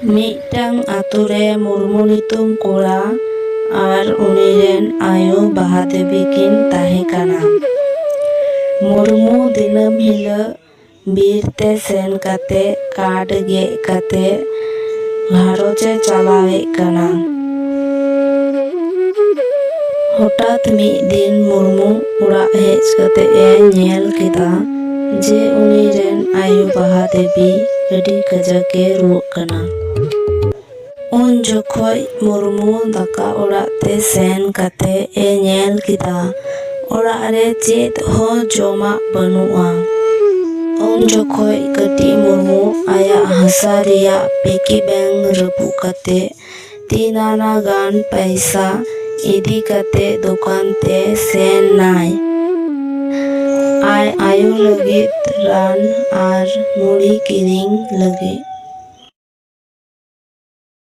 ᱢᱤᱫᱴᱟᱝ ᱟᱛᱳᱨᱮ ᱢᱩᱨᱢᱩ ᱧᱩᱛᱩᱢ ᱠᱚᱲᱟ ᱟᱨ ᱩᱱᱤᱨᱮᱱ ᱟᱭᱳ ᱵᱟᱦᱟᱫᱮᱵᱤ ᱠᱤᱱ ᱛᱟᱦᱮᱸ ᱠᱟᱱᱟ᱾ ᱢᱩᱨᱢᱩ ᱫᱤᱱᱟᱹᱢ ᱦᱤᱞᱳᱜ ᱵᱤᱨᱛᱮ ᱥᱮᱱ ᱠᱟᱛᱮ ᱠᱟᱴ ᱜᱮᱫ ᱠᱟᱛᱮ ᱜᱷᱟᱨᱚᱸᱡᱽᱮ ᱪᱟᱞᱟᱣᱮᱫ ᱠᱟᱱᱟ᱾ ᱦᱚᱴᱟᱛ ᱢᱤᱫ ᱫᱤন ᱢᱩᱨᱢᱩ ᱚᱲᱟᱜ ᱦᱮᱡ ᱠᱟᱛᱮ ᱮ ᱧᱮᱞ ᱠᱮᱫᱟ ᱡᱮ ᱩᱱᱤᱨᱮᱱ ᱟᱭᱳ ᱵᱟᱦᱟᱫᱮᱵᱤ ᱟᱹᱰᱤ ᱠᱟᱡᱟᱠᱮ ᱨᱩᱣᱟᱹᱜ ᱠᱟᱱᱟ᱾ ᱩᱱ ᱡᱚᱠᱷᱚᱡ ᱢᱩᱨᱢᱩ ᱫᱟᱠᱟ ᱚᱲᱟᱜ ᱛᱮ ᱥᱮᱱ ᱠᱟᱛᱮ ᱮ ᱧᱮᱞ ᱠᱮᱫᱟ ᱚᱲᱟᱜ ᱨᱮ ᱪᱮᱫ ᱦᱚᱸ ᱡᱚᱢᱟᱜ ᱵᱟᱹᱱᱩᱜᱼᱟ᱾ ᱩᱱ ᱡᱚᱠᱷᱚᱡ ᱠᱟᱹᱴᱤᱡ ᱢᱩᱨᱢᱩ ᱟᱭᱟᱜ ᱦᱟᱥᱟ ᱨᱮᱭᱟᱜ ᱯᱤᱜᱤ ᱵᱮᱝᱠ ᱨᱟᱹᱯᱩᱫ ᱠᱟᱛᱮ 3 আনা ᱜᱟᱱ ᱯᱚᱭᱥᱟ ᱤᱫᱤ ᱠᱟᱛᱮ ᱫᱚᱠᱟᱱ ᱛᱮ ᱥᱮᱱ ᱱᱟᱭ ᱟᱡ ᱟᱭᱳ ᱞᱟᱹᱜᱤᱫ ᱨᱟᱱ ᱟᱨ ᱢᱩᱲᱤ ᱠᱤᱨᱤᱧ ᱞᱟᱹᱜᱤᱫ᱾